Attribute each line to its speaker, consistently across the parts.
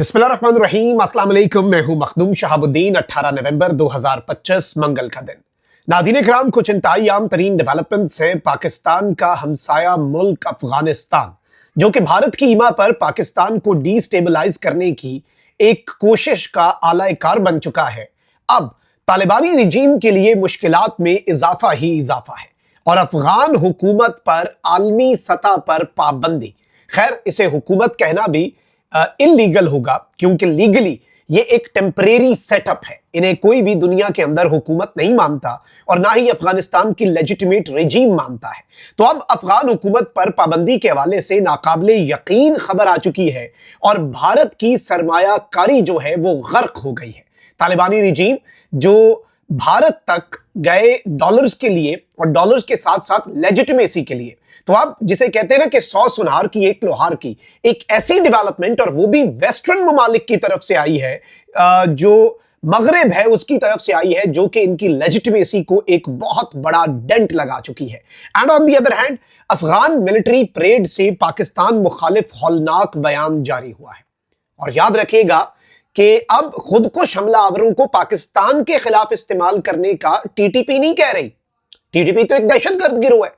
Speaker 1: बिस्मिल्लाहिर्रहमानिर्रहीम, अस्सलाम वालेकुम। मैं हूं मखदूम शहाबुद्दीन। 18 नवंबर 2025 मंगल का दिन। नाज़रीन किराम, कुछ इंतहाई आम तरीन डेवलपमेंट्स हैं। पाकिस्तान का हमसाया मुल्क अफगानिस्तान, जो कि भारत की ईमा पर पाकिस्तान को डिस्टेबलाइज करने की एक कोशिश का आला कार बन चुका है, अब तालिबानी रिजीम के लिए मुश्किलात में इजाफा ही इजाफा है और अफगान हुकूमत पर आलमी सतह पर पाबंदी, खैर इसे हुकूमत कहना भी इलीगल होगा, क्योंकि लीगली ये एक टेम्परेरी सेटअप है। इन्हें कोई भी दुनिया के अंदर हुकूमत नहीं मानता और ना ही अफगानिस्तान की लेजिटिमेट रेजीम मानता है। तो अब अफगान हुकूमत पर पाबंदी के हवाले से नाकाबिले यकीन खबर आ चुकी है और भारत की सरमायाकारी जो है वो गर्क हो गई है। तालिबानी रिजीम जो भारत तक गए डॉलर्स के लिए और डॉलर्स के साथ साथ लेजिटिमेसी के लिए, तो अब जिसे कहते हैं ना कि 100 सुनार की एक लोहार की, एक ऐसी डेवलपमेंट और वो भी वेस्टर्न ममालिक की तरफ से आई है, जो मगरब है उसकी तरफ से आई है, जो कि इनकी लेजिटिमेसी को एक बहुत बड़ा डेंट लगा चुकी है। And on the other hand, Afghan military parade से पाकिस्तान मुखालिफ हौलनाक बयान जारी हुआ है। और याद रखिएगा कि अब खुद को हमला आवरों को पाकिस्तान के खिलाफ इस्तेमाल करने का टीटीपी नहीं कह रही। टीटीपी तो एक दहशतगर्द गिरोह है,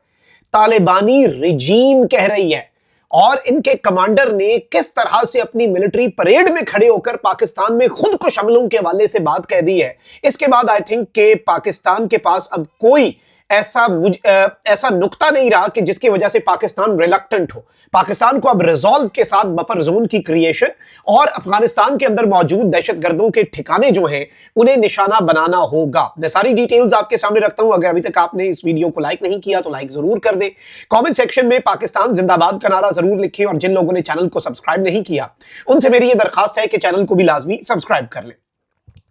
Speaker 1: तालिबानी रिजीम कह रही है। और इनके कमांडर ने किस तरह से अपनी मिलिट्री परेड में खड़े होकर पाकिस्तान में खुद को हमलों के हवाले से बात कह दी है, इसके बाद आई थिंक कि पाकिस्तान के पास अब कोई ऐसा नुक्ता नहीं रहा कि जिसकी वजह से पाकिस्तान रिलक्टेंट हो। पाकिस्तान को अब रिजॉल्व के साथ बफर जोन की क्रिएशन और अफगानिस्तान के अंदर मौजूद दहशतगर्दों के ठिकाने जो हैं उन्हें निशाना बनाना होगा। मैं सारी डिटेल्स आपके सामने रखता हूं। अगर अभी तक आपने इस वीडियो को लाइक नहीं किया तो लाइक जरूर कर दें। कमेंट सेक्शन में पाकिस्तान जिंदाबाद का नारा जरूर लिखें और जिन लोगों ने चैनल को सब्सक्राइब नहीं किया उनसे मेरी यह दरखास्त है कि चैनल को भी लाजमी सब्सक्राइब कर लें।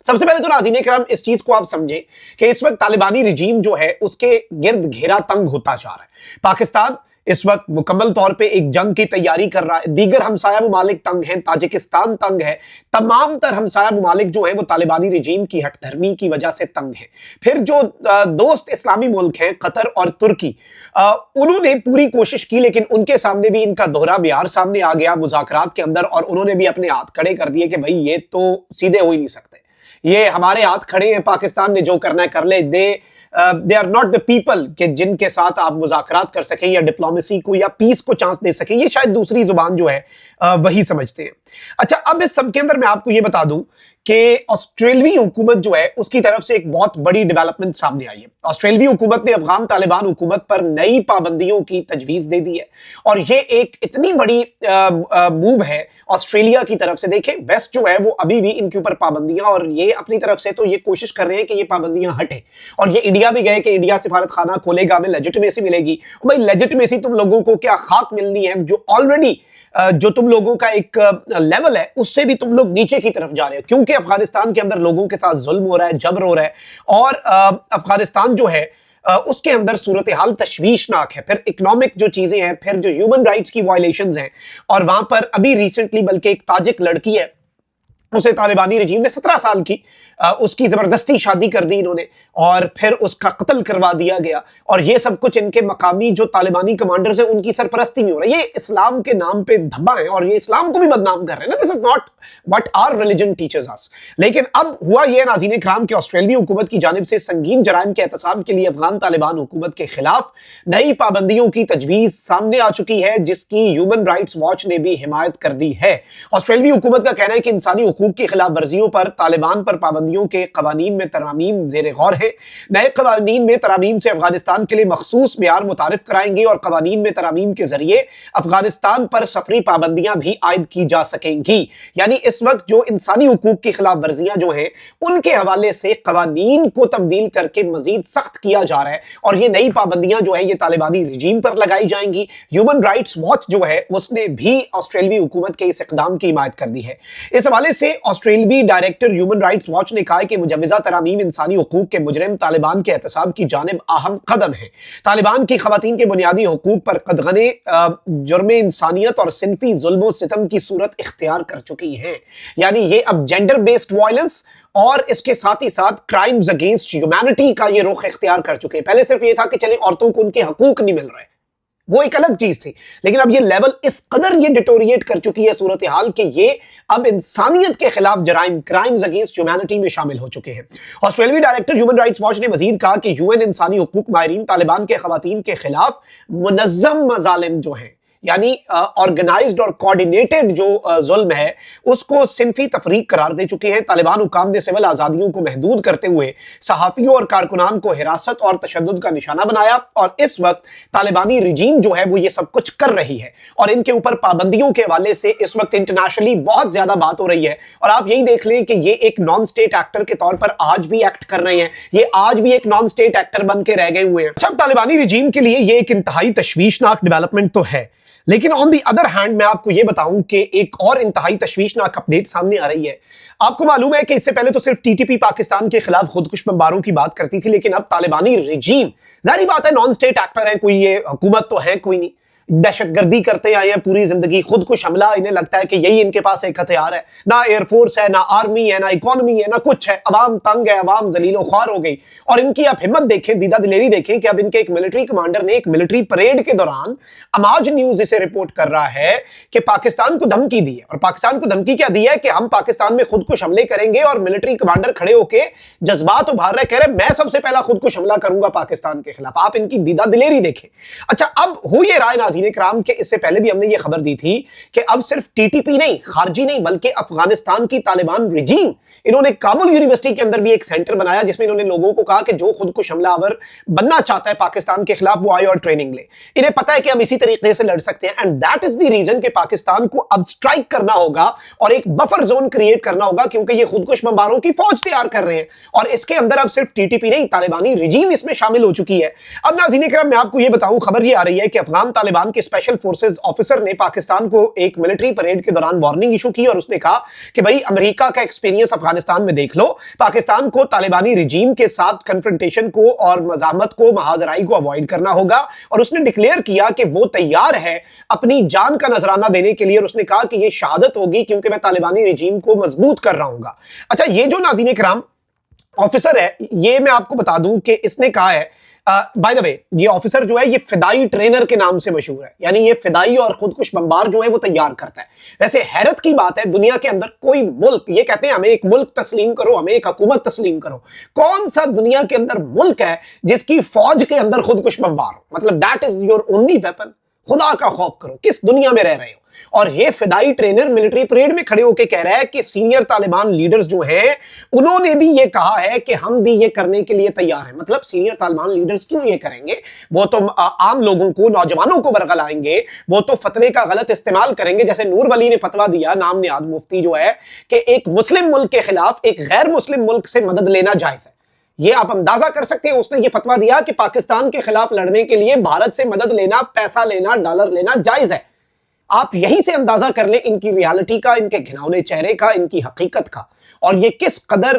Speaker 1: सबसे पहले तो नाज़रीन किराम, इस चीज को आप समझें कि इस वक्त तालिबानी रिजीम जो है उसके गिर्द घेरा तंग होता जा रहा है। पाकिस्तान इस वक्त मुकम्मल तौर पे एक जंग की तैयारी कर रहा है। दीगर हमसाया ममालिक तंग हैं, ताजिकिस्तान तंग है, तमाम तर हमसाया ममालिक जो है वो तालिबानी रिजीम की हठधर्मी की वजह से तंग है। फिर जो दोस्त इस्लामी मुल्क हैं, कतर और तुर्की, उन्होंने पूरी कोशिश की, लेकिन उनके सामने भी इनका दोहरा बिहार सामने आ गया मुज़ाकरात के अंदर और उन्होंने भी अपने हाथ खड़े कर दिए कि भाई ये तो सीधे हो ही नहीं सकते, ये हमारे हाथ खड़े हैं, पाकिस्तान ने जो करना है कर ले। They are not the people के जिनके साथ आप मुज़ाकरात कर सकें या डिप्लोमेसी को या पीस को चांस दे सकें। ये शायद दूसरी जुबान जो है वही समझते हैं। अच्छा, अब इस सब के अंदर मैं आपको ये बता दूं कि ऑस्ट्रेलियाई हुकूमत जो है उसकी तरफ से एक बहुत बड़ी डेवलपमेंट सामने आई है। ऑस्ट्रेलियाई हुकूमत ने अफगान तालिबान हुकूमत पर नई पाबंदियों की तजवीज दे दी है और ये एक इतनी बड़ी मूव है ऑस्ट्रेलिया की तरफ से। देखें, वेस्ट जो है वो अभी भी इनके ऊपर पाबंदियां, और ये अपनी तरफ से तो ये कोशिश कर रहे हैं कि ये पाबंदियां हटे। और ये इंडिया भी गए कि इंडिया सिफारत खाना खोलेगा, हमें लेजिटिमेसी मिलेगी। भाई लेजिटिमेसी तुम लोगों को क्या खाक मिलनी है? जो ऑलरेडी जो तुम लोगों का एक लेवल है उससे भी तुम लोग नीचे की तरफ जा रहे हो, क्योंकि अफगानिस्तान के अंदर लोगों के साथ जुल्म हो रहा है, जबर हो रहा है और अफगानिस्तान जो है उसके अंदर सूरत हाल तशवीशनाक है। फिर इकोनॉमिक जो चीजें हैं, फिर जो ह्यूमन राइट्स की वायलेशंस हैं, और वहां पर अभी रिसेंटली बल्कि एक ताजिक लड़की है, उसे तालिबानी रिजीम ने 17 साल की उसकी जबरदस्ती शादी कर दी इन्होंने और फिर उसका कत्ल करवा दिया गया। और ये सब कुछ इनके मकामी जो तालिबानी कमांडर्स हैं उनकी सरपरस्ती में हो रहा है। ये इस्लाम के नाम पे धब्बा है और ये इस्लाम को भी बदनाम कर रहे हैं ना। This is not what our religion teachers us. लेकिन अब हुआ ये नाज़रीन इकराम कि ऑस्ट्रेलियाई हुकूमत की जानिब से संगीन जराइम के एहतसाब के लिए अफगान तालिबान हुकूमत के खिलाफ नई पाबंदियों की तजवीज सामने आ चुकी है, जिसकी ह्यूमन राइट्स वॉच ने भी हिमायत कर दी है। ऑस्ट्रेलियाई हुकूमत का कहना है कि इंसानी हुकूक की खिलाफ वर्जियों पर तालिबान पर पाबंदियों के कवानीन में तरमीम ज़ेरे गौर है। नए कवानीन में तरमीम से अफगानिस्तान के लिए मखसूस मेयार मुतारिफ कराएंगे और कवानीन में तरमीम के जरिए अफगानिस्तान पर सफरी पाबंदियां भी आयद की जा सकेंगी। यानी इस वक्त जो इंसानी हुकूक की खिलाफ वर्जियां जो हैं उनके हवाले से कवानीन को तब्दील करके मजीद सख्त किया जा रहा है और ये नई पाबंदियां जो है ये तालिबानी रिजीम पर लगाई जाएंगी। ह्यूमन राइट्स वॉच जो है उसने भी ऑस्ट्रेलियाई हुकूमत के इस इकदाम की हिमायत कर दी है। इस हवाले से ऑस्ट्रेलियाई डायरेक्टर ह्यूमन राइट्स वॉच ने कहा कि मुजव्वज़ा तरामीम इंसानी हुकूक के मुजरिम तालिबान के एहतसाब की जानिब अहम कदम है। तालिबान की खवातीन के बुनियादी हुकूक पर कदगने जुर्मे इंसानियत और सिनफी जुल्म सितम की सूरत इख्तियार कर चुकी हैं। यानी ये अब जेंडर बेस्ड वायलेंस और इसके साथ ही साथ क्राइम्स अगेंस्ट ह्यूमैनिटी का ये रुख इख्तियार कर चुके हैं। पहले सिर्फ ये था कि चले औरतों को उनके हकूक नहीं मिल रहे, وہ ایک الگ چیز تھی. لیکن اب یہ لیول اس قدر یہ ڈیٹوریٹ کر چکی ہے صورتحال کہ یہ اب انسانیت کے خلاف جرائم، کرائمز اگینسٹ ہیومینٹی میں شامل ہو چکے ہیں. آسٹریلوی ڈائریکٹر ہیومن رائٹس واچ نے مزید کہا کہ UN انسانی حقوق ماہرین طالبان کے خواتین کے خلاف منظم مظالم جو ہیں، یعنی آرگنائزڈ اور کوارڈینیٹڈ جو ظلم ہے اس کو صنفی تفریق قرار دے چکے ہیں. طالبان حکام نے سول آزادیوں کو محدود کرتے ہوئے صحافیوں اور کارکنان کو حراست اور تشدد کا نشانہ بنایا، اور اس وقت طالبانی رجیم جو ہے وہ یہ سب کچھ کر رہی ہے، اور ان کے اوپر پابندیوں کے حوالے سے اس وقت انٹرنیشنلی بہت زیادہ بات ہو رہی ہے. اور آپ یہی دیکھ لیں کہ یہ ایک نان سٹیٹ ایکٹر کے طور پر آج بھی ایکٹ کر رہے ہیں، یہ آج بھی ایک نان سٹیٹ ایکٹر بن کے رہ گئے ہوئے ہیں. اچھا، طالبانی رجیم کے لیے یہ ایک انتہائی تشویشناک ڈیولپمنٹ تو ہے، لیکن آن دی ادر ہینڈ میں آپ کو یہ بتاؤں کہ ایک اور انتہائی تشویشناک اپڈیٹ سامنے آ رہی ہے. آپ کو معلوم ہے کہ اس سے پہلے تو صرف TTP پاکستان کے خلاف خودکش بمباروں کی بات کرتی تھی، لیکن اب طالبانی رجیم، ظاہری بات ہے نان سٹیٹ ایکٹر ہیں، کوئی یہ حکومت تو ہے کوئی نہیں، دہشت گردی کرتے آئے ہیں پوری زندگی، خودکش حملہ انہیں لگتا ہے کہ یہی ان کے پاس ایک ہتھیار ہے. نہ ایئر فورس ہے، نہ آرمی ہے، نہ اکانومی ہے، نہ کچھ ہے. عوام تنگ ہے، عوام ذلیل و خوار ہو گئی. اور ان کی آپ ہمت دیکھیں، دیدہ دلیری دیکھیں کہ اب ان کے ایک ملٹری کمانڈر نے ایک ملٹری پریڈ کے دوران، اماج نیوز اسے رپورٹ کر رہا ہے کہ پاکستان کو دھمکی دی ہے. اور پاکستان کو دھمکی کیا دی ہے کہ ہم پاکستان میں خودکش حملے کریں گے، اور ملٹری کمانڈر کھڑے ہو کے جذبات ابھار رہے، کہہ رہے میں سب سے پہلا خودکش حملہ کروں گا پاکستان کے خلاف. آپ ان کی دیدہ دلیری دیکھیں. اچھا، اب ہو یہ رائے ناظرین کرام کہ اس سے پہلے بھی ہم نے یہ خبر دی تھی کہ اب صرف TTP نہیں، خارجی نہیں، بلکہ افغانستان کی طالبان رجیم، انہوں نے کابل یونیورسٹی کے اندر بھی ایک سینٹر بنایا جس میں انہوں نے لوگوں کو کہا کہ جو خودکش حملہ آور بننا چاہتا ہے پاکستان کے خلاف وہ آئے اور ٹریننگ لے. انہیں پتا ہے کہ ہم اسی طریقے سے لڑ سکتے ہیں، and that is the reason کہ پاکستان کو اب سٹرائک کرنا ہوگا اور ایک بفر زون کریٹ کرنا ہوگا، کیونکہ یہ خودکش بمباروں کی فوج تیار کر رہے ہیں. اور اس کے اندر اب صرف TTP نہیں، طالبانی رجیم اس میں شامل ہو چکی ہے. اب ناظرین کرام میں آپ کو یہ بتاؤں، خبر یہ آ رہی ہے کہ افغان طالبان کے اسپیشل فورسز آفیسر نے پاکستان کو ایک ملٹری پریڈ کے دوران وارننگ ایشو کی، اور اس نے کہا کہ بھائی امریکہ کا ایکسپیرینس افغانستان میں دیکھ لو، پاکستان کو طالبانی رجیم کے ساتھ کنفرنٹیشن کو اور مزاحمت کو، محاذرائی کو اوائڈ کرنا ہوگا. اور اس نے ڈکلیئر کیا کہ وہ تیار ہے اپنی جان کا نذرانہ دینے کے لیے، اور اس نے کہا کہ یہ شہادت ہوگی کیونکہ میں طالبانی رجیم کو مضبوط کر رہا ہوں گا. اچھا، یہ جو ناظرین کرام آفیسر ہے، یہ میں آپ کو بتا دوں کہ اس نے کہا ہے، بائی دا وے یہ آفیسر جو ہے یہ فدائی ٹرینر کے نام سے مشہور ہے، یعنی یہ فدائی اور خودکش بمبار جو ہے وہ تیار کرتا ہے. ویسے حیرت کی بات ہے، دنیا کے اندر کوئی ملک، یہ کہتے ہیں ہمیں ایک ملک تسلیم کرو، ہمیں ایک حکومت تسلیم کرو، کون سا دنیا کے اندر ملک ہے جس کی فوج کے اندر خودکش بمبار ہو؟ مطلب that is your only weapon. خدا کا خوف کرو، کس دنیا میں رہ رہے ہو؟ اور یہ فدائی ٹرینر ملٹری پریڈ میں کھڑے ہو کے کہہ رہا ہے کہ سینئر طالبان لیڈرز جو ہیں انہوں نے بھی یہ کہا ہے کہ ہم بھی یہ کرنے کے لیے تیار ہیں. مطلب سینئر طالبان لیڈرز کیوں یہ کریں گے؟ وہ تو عام لوگوں کو، نوجوانوں کو ورغلائیں گے، وہ تو فتوے کا غلط استعمال کریں گے. جیسے نور ولی نے فتویٰ دیا، نام نہاد مفتی جو ہے، کہ ایک مسلم ملک کے خلاف ایک غیر مسلم ملک سے مدد لینا جائز ہے. یہ آپ اندازہ کر سکتے ہیں، اس نے یہ فتویٰ دیا کہ پاکستان کے خلاف لڑنے کے لیے بھارت سے مدد لینا، پیسہ لینا، ڈالر لینا جائز ہے. آپ یہیں سے اندازہ کر لیں ان کی ریالٹی کا، ان کے گھناؤنے چہرے کا، ان کی حقیقت کا، اور یہ کس قدر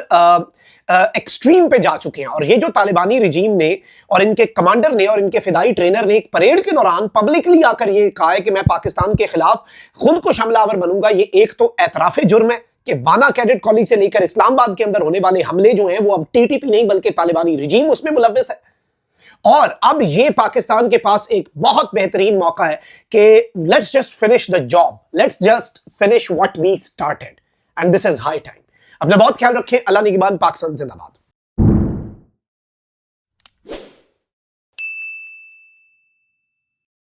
Speaker 1: ایکسٹریم پہ جا چکے ہیں. اور یہ جو طالبانی رجیم نے اور ان کے کمانڈر نے اور ان کے فدائی ٹرینر نے ایک پریڈ کے دوران پبلکلی آ کر یہ کہا ہے کہ میں پاکستان کے خلاف خودکش حملہ آور بنوں گا، یہ ایک تو اعتراف جرم ہے کہ وانا کیڈٹ کالج سے لے کر اسلام آباد کے اندر ہونے والے حملے جو ہیں وہ اب TTP نہیں بلکہ طالبانی رجیم اس میں ملوث ہے. اور اب یہ پاکستان کے پاس ایک بہت بہترین موقع ہے کہ let's just finish the job, let's just finish what we started, and this is high time. اپنا بہت خیال رکھیں. اللہ نگہبان. پاکستان زندہ باد.